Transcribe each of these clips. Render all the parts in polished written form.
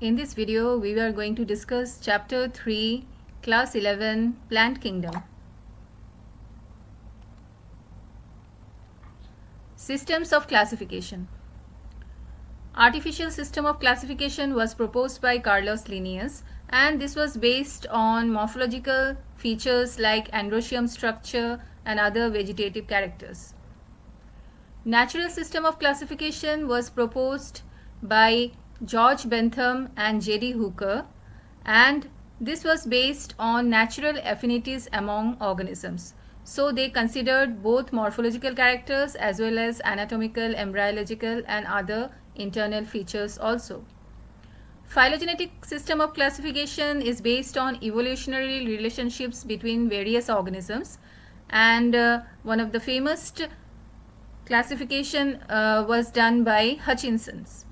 In this video, we are going to discuss Chapter 3, Class 11, Plant Kingdom. Systems of Classification. Artificial system of classification was proposed by Carlos Linnaeus, and this was based on morphological features like androecium structure and other vegetative characters. Natural system of classification was proposed by George Bentham and J.D. Hooker, and this was based on natural affinities among organisms. So they considered both morphological characters as well as anatomical, embryological and other internal features also. Phylogenetic system of classification is based on evolutionary relationships between various organisms, and one of the famous classification was done by Hutchinson's.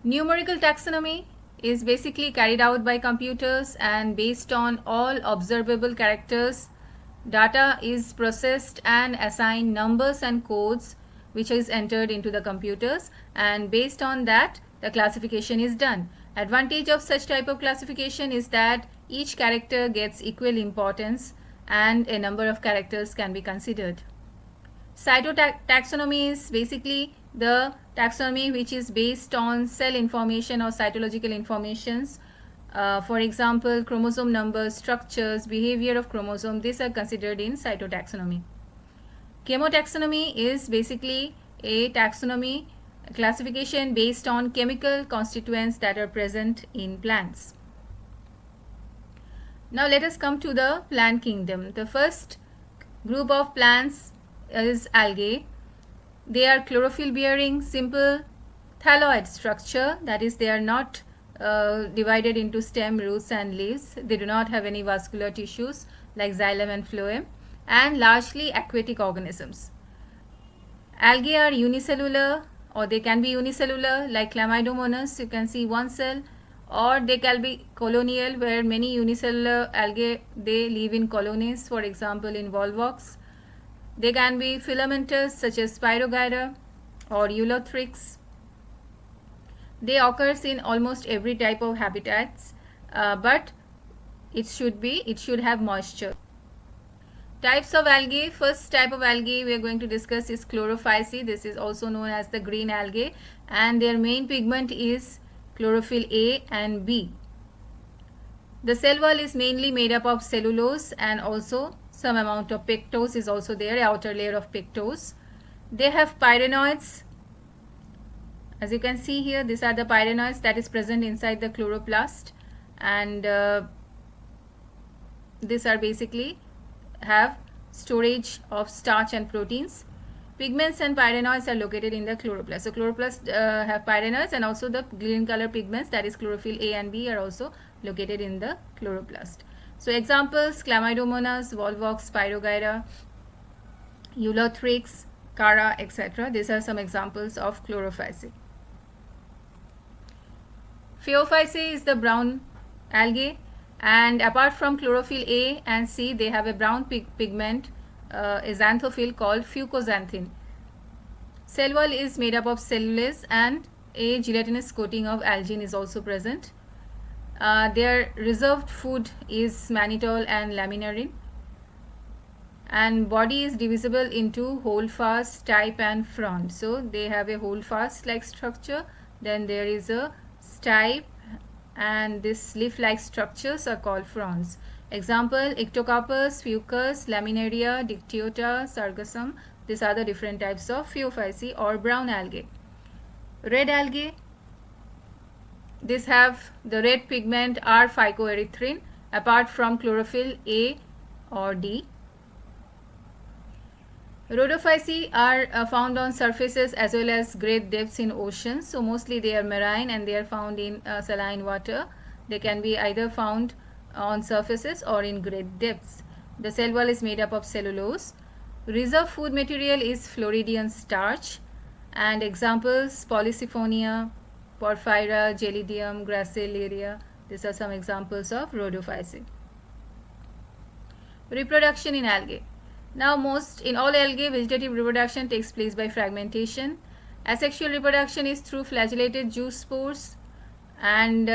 Numerical taxonomy is basically carried out by computers, and based on all observable characters, data is processed and assigned numbers and codes which is entered into the computers, and based on that the classification is done. Advantage of such type of classification is that each character gets equal importance and a number of characters can be considered. Cytotaxonomy is basically the taxonomy which is based on cell information or cytological informations. For example, chromosome numbers, structures, behavior of chromosome, these are considered in cytotaxonomy. Chemotaxonomy is basically a taxonomy classification based on chemical constituents that are present in plants. Now let us come to the plant kingdom. The first group of plants is algae. They are chlorophyll bearing, simple thalloid structure, that is they are not divided into stem, roots and leaves. They do not have any vascular tissues like xylem and phloem, and largely aquatic organisms. Algae are unicellular, or they can be unicellular like Chlamydomonas, you can see one cell, or they can be colonial where many unicellular algae they live in colonies, for example in Volvox. They can be filamentous such as Spirogyra or Eulothrix. They occur in almost every type of habitats, but it should have moisture. Types of algae. First type of algae we are going to discuss is Chlorophyceae. This is also known as the green algae, and their main pigment is chlorophyll A and B. The cell wall is mainly made up of cellulose, and also some amount of pectose is also there, outer layer of pectose. They have pyrenoids. As you can see here, these are the pyrenoids that is present inside the chloroplast, and these are basically have storage of starch and proteins. Pigments and pyrenoids are located in the chloroplast. So chloroplast have pyrenoids, and also the green color pigments, that is chlorophyll A and B, are also located in the chloroplast. So examples: Chlamydomonas, Volvox, Spirogyra, Eulothrix, Chara, etc. These are some examples of Chlorophyceae. Phaeophyceae is the brown algae, and apart from chlorophyll A and C, they have a brown pigment, a xanthophyll called fucoxanthin. Cell wall is made up of cellulase, and a gelatinous coating of algin is also present. Their reserved food is mannitol and laminarin, and body is divisible into holdfast, stipe and frond. So they have a holdfast like structure, then there is a stipe, and this leaf like structures are called fronds. Example: Ectocarpus, Fucus, Laminaria, Dictyota, Sargassum. These are the different types of Phaeophyceae or brown algae. Red algae, these have the red pigment are phycoerythrin apart from chlorophyll A or D. Rhodophyceae are found on surfaces as well as great depths in oceans. So mostly they are marine, and they are found in saline water. They can be either found on surfaces or in great depths. The cell wall is made up of cellulose. Reserve food material is Floridian starch, and examples: Polysiphonia, Porphyra, Gelidium, Gracilaria. These are some examples of Rhodophyceae. Reproduction in algae. Now in all algae, vegetative reproduction takes place by fragmentation, Asexual reproduction is through flagellated zoospores and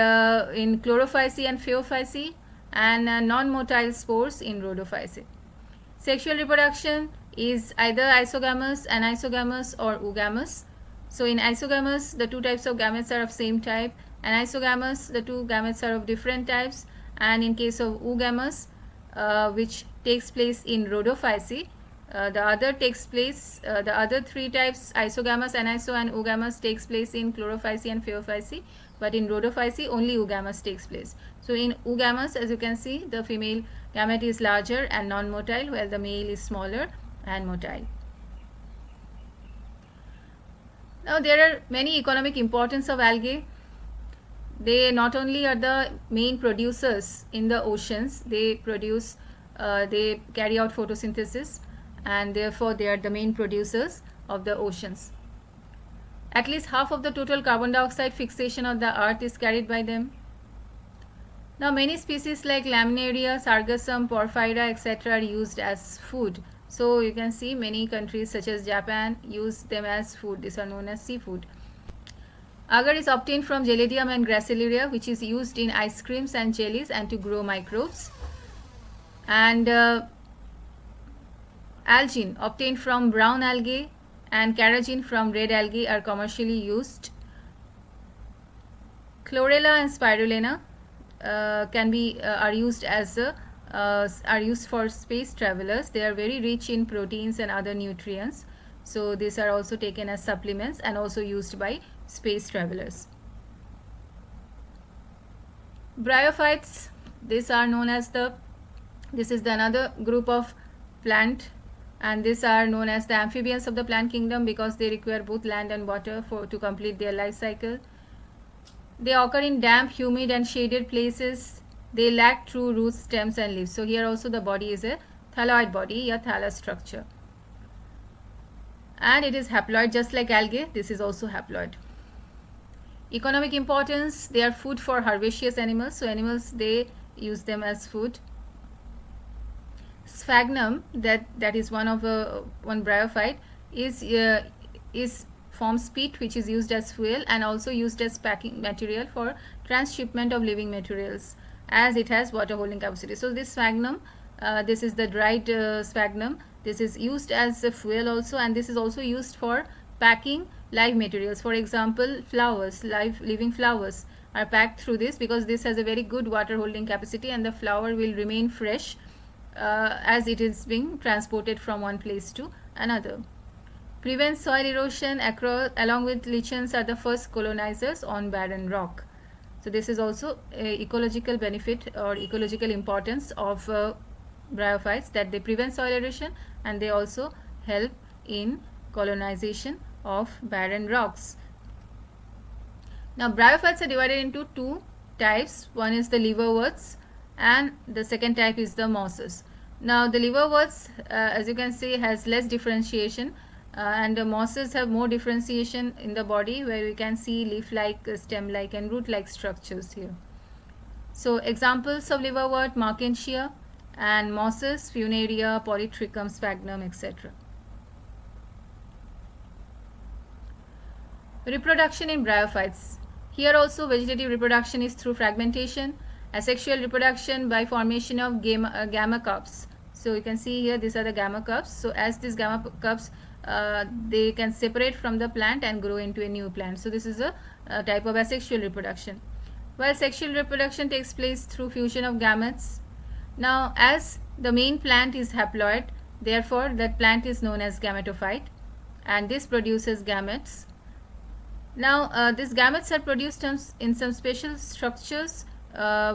in chlorophyce and phaeophyce, and non-motile spores in rhodophyce. Sexual reproduction is either isogamous, anisogamous or oogamous. So in isogamous, the two types of gametes are of same type, and isogamous, the two gametes are of different types, and in case of oogamous, which takes place in rhodophyce, the other three types, isogamous, aniso and oogamous, takes place in chlorophyce and phaeophyce, but in rhodophyce only oogamous takes place. So in oogamous, as you can see, the female gamete is larger and non-motile, while the male is smaller and motile. Now there are many economic importance of algae. They not only are the main producers in the oceans, they carry out photosynthesis, and therefore they are the main producers of the oceans. At least half of the total carbon dioxide fixation of the earth is carried by them. Now many species like Laminaria, Sargassum, Porphyra, etc. are used as food. So you can see many countries such as Japan use them as food. These are known as seafood. Agar is obtained from Gelidium and Gracilaria, which is used in ice creams and jellies and to grow microbes. And algin obtained from brown algae and carrageen from red algae are commercially used. Chlorella and spirulina are used for space travelers. They are very rich in proteins and other nutrients, so these are also taken as supplements and also used by space travelers. Bryophytes, this is another group of plant, and these are known as the amphibians of the plant kingdom because they require both land and water to complete their life cycle. They occur in damp, humid and shaded places. They lack true roots, stems and leaves. So here also the body is a thalloid body, a thallus structure. And it is haploid just like algae. This is also haploid. Economic importance, they are food for herbaceous animals. So animals, they use them as food. Sphagnum, that is one bryophyte, forms peat, which is used as fuel and also used as packing material for transshipment of living materials, as it has water holding capacity. So this sphagnum, this is the dried sphagnum, this is used as a fuel also, and this is also used for packing live materials. For example, flowers, living flowers are packed through this because this has a very good water holding capacity, and the flower will remain fresh as it is being transported from one place to another. Prevents soil erosion. Along with lichens are the first colonizers on barren rock. So this is also a ecological benefit or ecological importance of bryophytes, that they prevent soil erosion and they also help in colonization of barren rocks. Now bryophytes are divided into two types. One is the liverworts and the second type is the mosses. Now the liverworts, as you can see, has less differentiation, and the mosses have more differentiation in the body, where we can see leaf-like, stem-like and root-like structures here. So examples of liverwort: Markensia, and mosses: Funaria, Polytrichum, Sphagnum, etc. Reproduction in bryophytes. Here also vegetative reproduction is through fragmentation. Asexual reproduction by formation of gamma cups. So you can see here, these are the gamma cups. So as these gamma cups, they can separate from the plant and grow into a new plant. So this is a type of asexual reproduction. While sexual reproduction takes place through fusion of gametes. Now as the main plant is haploid, therefore that plant is known as gametophyte, and this produces gametes. Now these gametes are produced in some special structures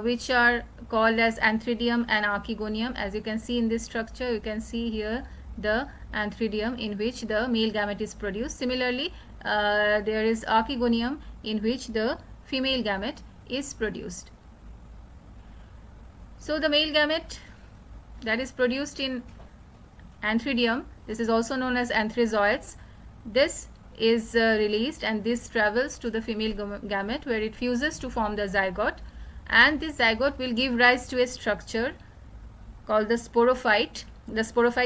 which are called as antheridium and archegonium. As you can see in this structure, you can see here the antheridium in which the male gamete is produced. Similarly, there is archegonium in which the female gamete is produced. So the male gamete that is produced in antheridium, this is also known as anthrazoids, this is released and this travels to the female gamete, where it fuses to form the zygote, and this zygote will give rise to a structure called the sporophyte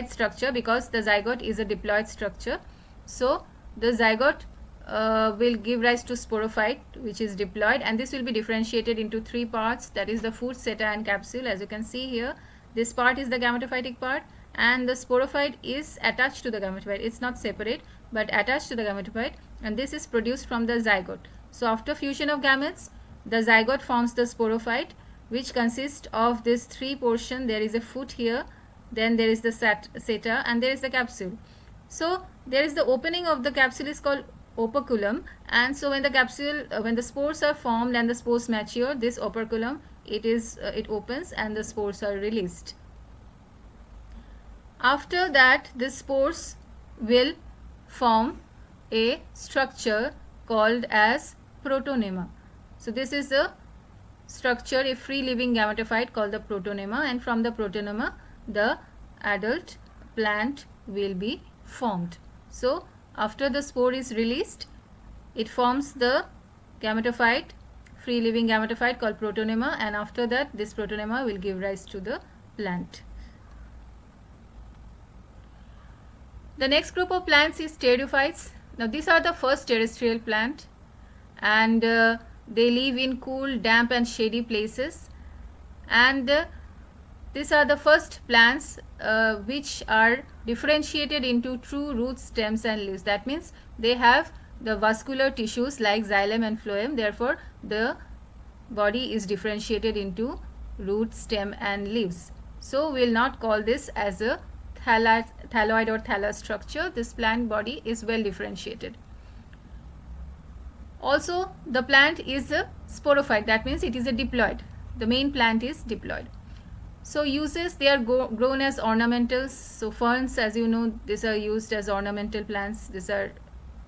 structure, because the zygote is a diploid structure. So the zygote will give rise to sporophyte, which is diploid, and this will be differentiated into three parts, that is the foot, seta and capsule. As you can see here, this part is the gametophytic part, and the sporophyte is attached to the gametophyte. It's not separate but attached to the gametophyte, and this is produced from the zygote. So after fusion of gametes, the zygote forms the sporophyte, which consists of this three portion. There is a foot here, then there is the seta, and there is the capsule. So there is the opening of the capsule is called operculum, and so when the capsule when the spores are formed and the spores mature, this operculum it opens and the spores are released. After that, the spores will form a structure called as protonema. So this is a structure, a free living gametophyte called the protonema, and from the protonema the adult plant will be formed. So after the spore is released, it forms the gametophyte, free living gametophyte called protonema, and after that this protonema will give rise to the plant. The next group of plants is pteridophytes. Now these are the first terrestrial plant, and they live in cool, damp and shady places, and these are the first plants which are differentiated into true roots, stems and leaves. That means they have the vascular tissues like xylem and phloem, therefore the body is differentiated into root, stem and leaves. So we will not call this as a thalloid or thallus structure. This plant body is well differentiated. Also the plant is a sporophyte, that means it is a diploid. The main plant is diploid. So uses, they are grown as ornamentals. So ferns, as you know, these are used as ornamental plants. These are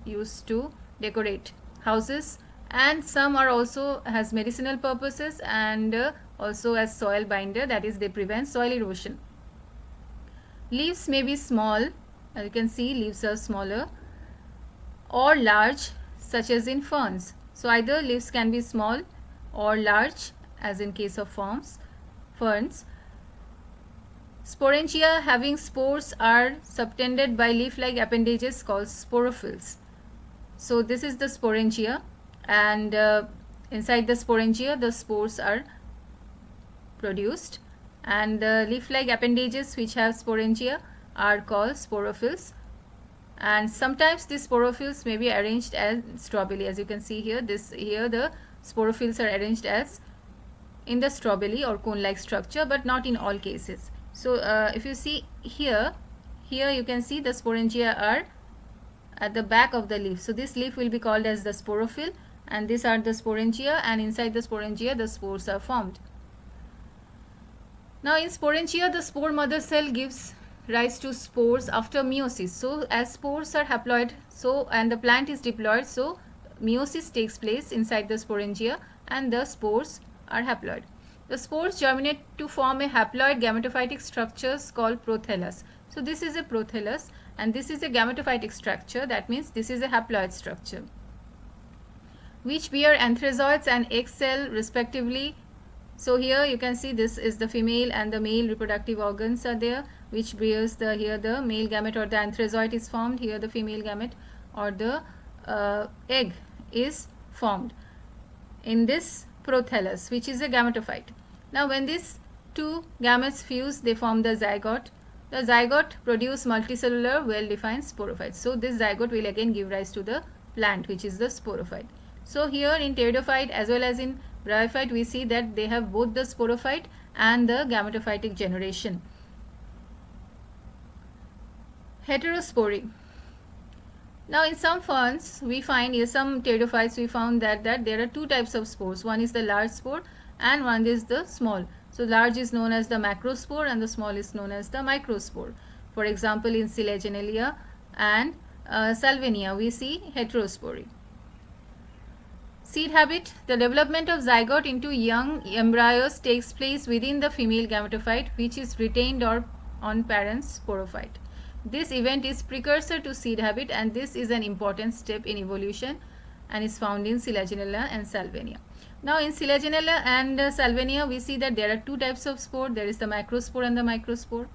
used to decorate houses, and some are also has medicinal purposes and also as soil binder, that is they prevent soil erosion. Leaves may be small, as you can see leaves are smaller, or large, such as in ferns. So either leaves can be small or large, as in case of ferns. Sporangia having spores are subtended by leaf-like appendages called sporophylls. So this is the sporangia, and inside the sporangia the spores are produced, and the leaf-like appendages which have sporangia are called sporophylls. And sometimes these sporophylls may be arranged as strobili. As you can see here, here the sporophylls are arranged as in the strobili or cone-like structure, but not in all cases. So if you see here you can see the sporangia are at the back of the leaf. So this leaf will be called as the sporophyll, and these are the sporangia, and inside the sporangia the spores are formed. Now in sporangia, the spore mother cell gives rise to spores after meiosis. So as spores are haploid, so and the plant is diploid, so meiosis takes place inside the sporangia and the spores are haploid. The spores germinate to form a haploid gametophytic structures called prothallus. So this is a prothallus and this is a gametophytic structure, that means this is a haploid structure, which bear anthrazoids and egg cell respectively. So here you can see this is the female and the male reproductive organs are there, which bears here the male gamete or the anthrazoid is formed, here the female gamete or the egg is formed in this prothallus, which is a gametophyte. Now when these two gametes fuse, they form the zygote. The zygote produce multicellular well-defined sporophytes. So this zygote will again give rise to the plant, which is the sporophyte. So here in pteridophyte as well as in bryophyte, we see that they have both the sporophyte and the gametophytic generation. Heterospory. Now in some ferns we find, in some pteridophytes we found that there are two types of spores. One is the large spore and one is the small. So large is known as the macrospore and the small is known as the microspore. For example, in Selaginella and Salvinia we see heterospory. Seed habit. The development of zygote into young embryos takes place within the female gametophyte, which is retained on parent's sporophyte. This event is precursor to seed habit, and this is an important step in evolution and is found in Selaginella and Salvinia. Now in Selaginella and Salvinia we see that there are two types of spore. There is the macrospore and the microspore,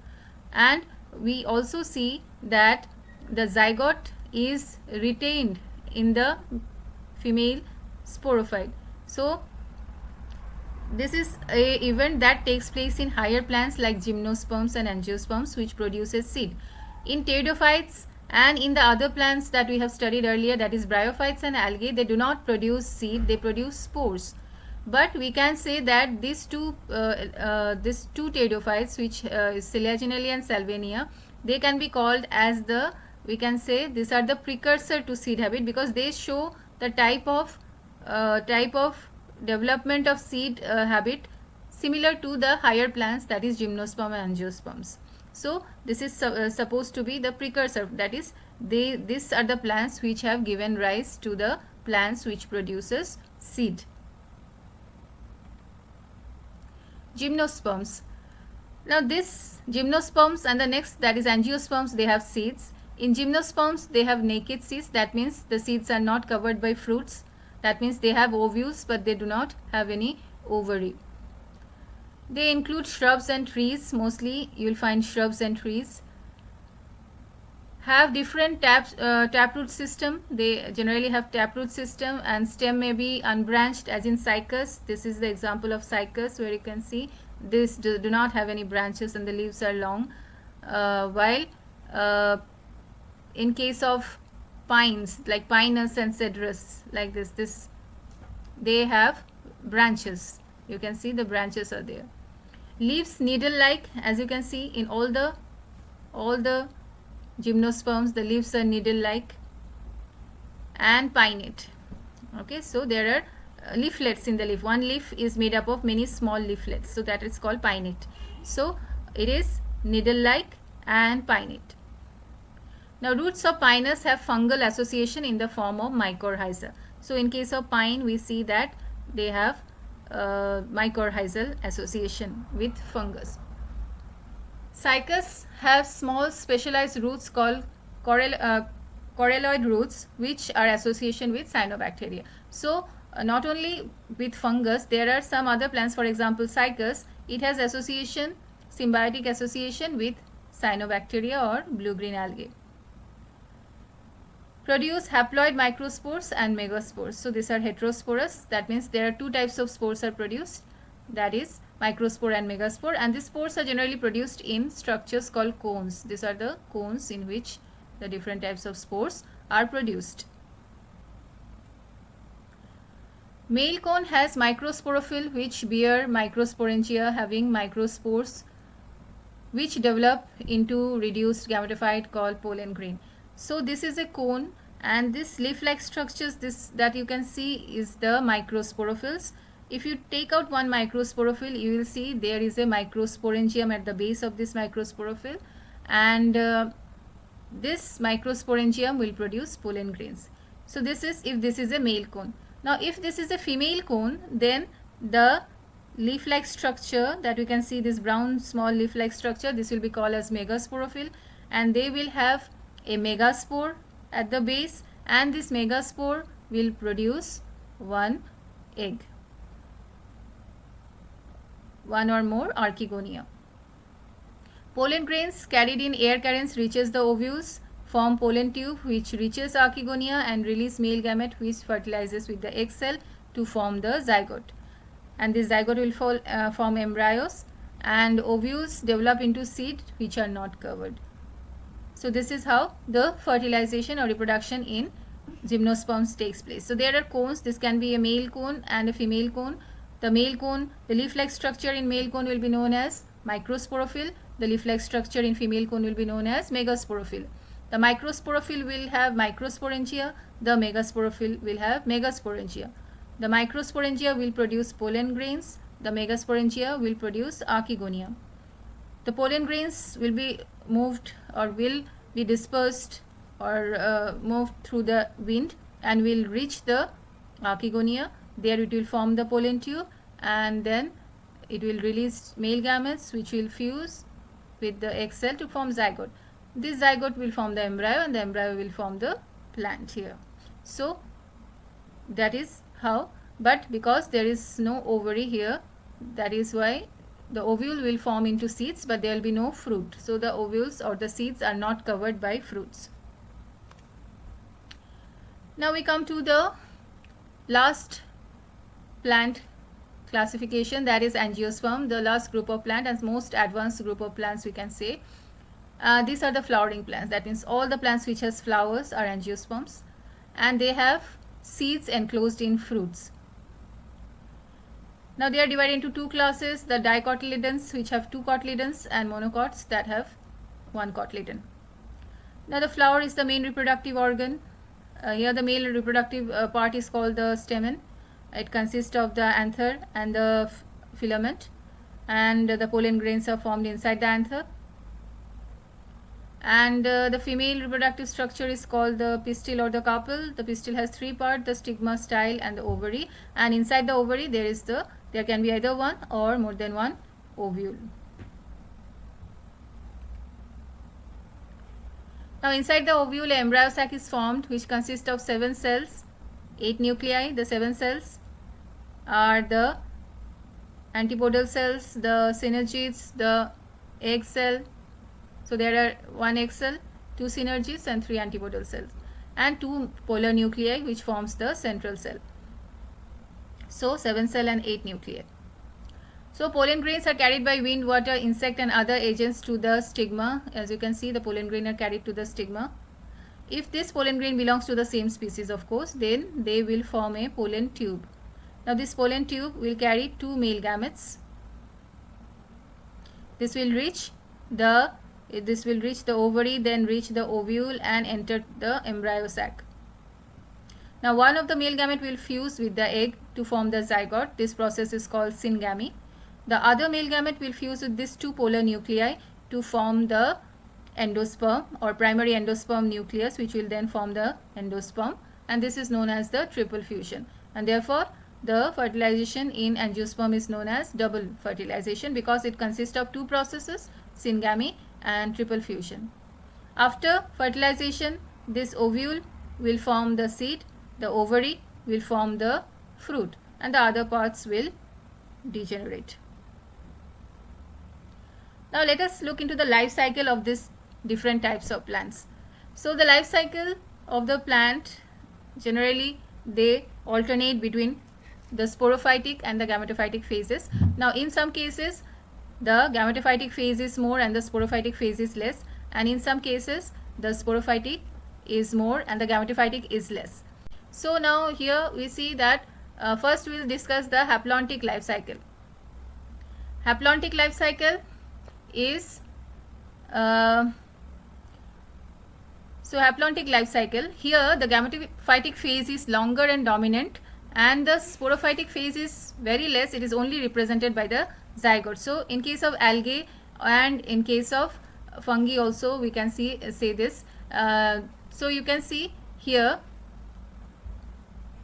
and we also see that the zygote is retained in the female sporophyte. So this is a event that takes place in higher plants like gymnosperms and angiosperms, which produces seed. In pteridophytes and in the other plants that we have studied earlier, that is bryophytes and algae, they do not produce seed, they produce spores. But we can say that these two pteridophytes, which is Ciliaginelli and Salvinia, they can be called as the, we can say these are the precursor to seed habit, because they show the type of development of seed habit similar to the higher plants, that is gymnosperm and angiosperms. So this is supposed to be the precursor, that is these are the plants which have given rise to the plants which produces seed. Gymnosperms. Now this gymnosperms and the next, that is angiosperms, they have seeds. In gymnosperms they have naked seeds, that means the seeds are not covered by fruits. That means they have ovules but they do not have any ovary. They include shrubs and trees, mostly you will find shrubs and trees. Have different taproot system. They generally have taproot system, and stem may be unbranched, as in cycas. This is the example of cycas, where you can see this do not have any branches and the leaves are long, while in case of pines like Pinus and Cedrus, like this they have branches. You can see the branches are there. Leaves needle like, as you can see in all the gymnosperms, the leaves are needle like, and pinnate. Okay, so there are leaflets in the leaf. One leaf is made up of many small leaflets, so that is called pinnate. So it is needle like and pinnate. Now roots of pinus have fungal association in the form of mycorrhiza. So in case of pine, we see that they have mycorrhizal association with fungus. Cycas have small specialized roots called coralloid roots, which are association with cyanobacteria. So not only with fungus, there are some other plants, for example cycas, it has association, symbiotic association with cyanobacteria or blue-green algae. Produce haploid microspores and megaspores. So these are heterosporous, that means there are two types of spores are produced, that is microspore and megaspore, and these spores are generally produced in structures called cones. These are the cones in which the different types of spores are produced. Male cone has microsporophyll which bear microsporangia having microspores which develop into reduced gametophyte called pollen grain. So this is a cone, and this leaf-like structures that you can see is the microsporophylls. If you take out one microsporophyll, you will see there is a microsporangium at the base of this microsporophyll, and this microsporangium will produce pollen grains. So this is if this is a male cone. Now if this is a female cone, then the leaf-like structure that we can see, this brown small leaf-like structure, this will be called as megasporophyle, and they will have a megaspore at the base, and this megaspore will produce one egg, one or more archegonia. Pollen grains carried in air currents reaches the ovules, form pollen tube which reaches archegonia and release male gamete which fertilizes with the egg cell to form the zygote. And this zygote will form embryos, and ovules develop into seed which are not covered. So this is how the fertilization or reproduction in gymnosperms takes place. So there are cones. This can be a male cone and a female cone. The male cone, the leaf-like structure in male cone will be known as microsporophyll. The leaf-like structure in female cone will be known as megasporophyll. The microsporophyll will have microsporangia. The megasporophyll will have megasporangia. The microsporangia will produce pollen grains. The megasporangia will produce archegonia. The pollen grains will be moved or will be dispersed or moved through the wind and will reach the archegonia. There it will form the pollen tube, and then it will release male gametes which will fuse with the egg cell to form zygote. This zygote will form the embryo, and the embryo will form the plant here. So that is how, but because there is no ovary here, that is why the ovule will form into seeds, but there will be no fruit. So the ovules or the seeds are not covered by fruits. Now we come to the last plant classification, that is angiosperm, the last group of plant and most advanced group of plants we can say. These are the flowering plants, that means all the plants which has flowers are angiosperms, and they have seeds enclosed in fruits. Now they are divided into two classes, the dicotyledons which have two cotyledons and monocots that have one cotyledon. Now the flower is the main reproductive organ. Here the male reproductive part is called the stamen. It consists of the anther and the filament, and the pollen grains are formed inside the anther. And the female reproductive structure is called the pistil or the carpel. The pistil has three parts, the stigma, style and the ovary, and inside the ovary there can be either one or more than one ovule. Now inside the ovule, an embryo sac is formed which consists of 7 cells, 8 nuclei. The 7 cells are the antipodal cells, the synergids, the egg cell. So there are 1 egg cell, 2 synergids and 3 antipodal cells, and 2 polar nuclei which forms the central cell. So 7 cell and 8 nuclei. So pollen grains are carried by wind, water, insect and other agents to the stigma. As you can see, the pollen grain are carried to the stigma. If this pollen grain belongs to the same species, of course, then they will form a pollen tube. Now this pollen tube will carry 2 male gametes. This will reach the ovary, then reach the ovule and enter the embryo sac. Now one of the male gamete will fuse with the egg to form the zygote. This process is called syngamy. The other male gamete will fuse with these 2 polar nuclei to form the endosperm or primary endosperm nucleus, which will then form the endosperm, and this is known as the triple fusion. And therefore the fertilization in angiosperm is known as double fertilization because it consists of 2 processes, syngamy and triple fusion. After fertilization, this ovule will form the seed, the ovary will form the fruit, and the other parts will degenerate. Now let us look into the life cycle of these different types of plants. So the life cycle of the plant, generally they alternate between the sporophytic and the gametophytic phases. Now in some cases the gametophytic phase is more and the sporophytic phase is less, and in some cases the sporophytic is more and the gametophytic is less. So now here we see that first we will discuss the haplontic life cycle. Haplontic life cycle is haplontic life cycle. Here the gametophytic phase is longer and dominant, and the sporophytic phase is very less. It is only represented by the zygote. So in case of algae and in case of fungi also we can say this. So you can see here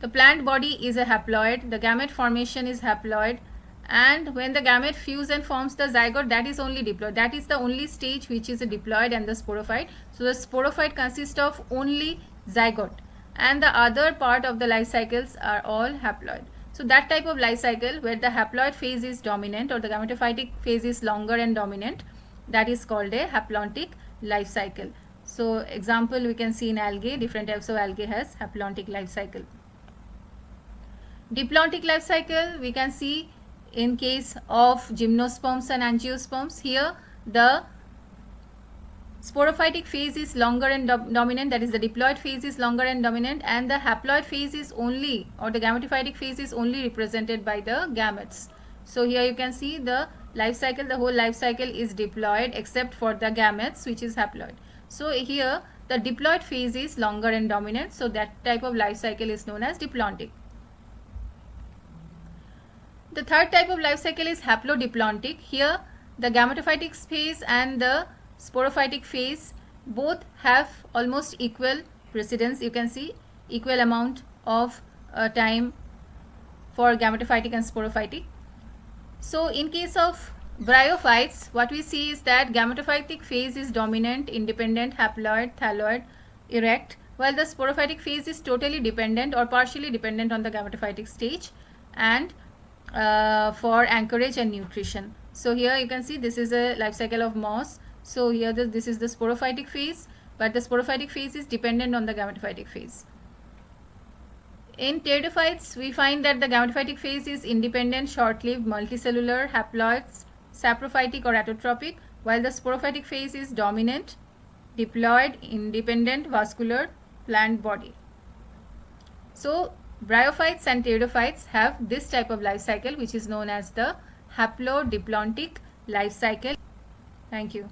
the plant body is a haploid, the gamete formation is haploid, and when the gamete fuse and forms the zygote, that is only diploid. That is the only stage which is a diploid and the sporophyte. So the sporophyte consists of only zygote, and the other part of the life cycles are all haploid. So that type of life cycle where the haploid phase is dominant or the gametophytic phase is longer and dominant, that is called a haplontic life cycle. So example we can see in algae, different types of algae has haplontic life cycle. Diplontic life cycle we can see in case of gymnosperms and angiosperms. Here the sporophytic phase is longer and dominant, that is the diploid phase is longer and dominant, and the haploid phase is only, or the gametophytic phase is only represented by the gametes. So here you can see the life cycle, the whole life cycle is diploid except for the gametes which is haploid. So here the diploid phase is longer and dominant, so that type of life cycle is known as diplontic. The third type of life cycle is haplodiplontic. Here the gametophytic phase and the sporophytic phase both have almost equal precedence. You can see equal amount of time for gametophytic and sporophytic. So in case of bryophytes, what we see is that gametophytic phase is dominant, independent, haploid, thalloid, erect, while the sporophytic phase is totally dependent or partially dependent on the gametophytic stage and for anchorage and nutrition. So here you can see this is a life cycle of moss. So here this is the sporophytic phase, but the sporophytic phase is dependent on the gametophytic phase. In pteridophytes, we find that the gametophytic phase is independent, short-lived, multicellular, haploids, saprophytic or autotrophic, while the sporophytic phase is dominant, diploid, independent, vascular, plant body. So, bryophytes and pteridophytes have this type of life cycle, which is known as the haplodiplontic life cycle. Thank you.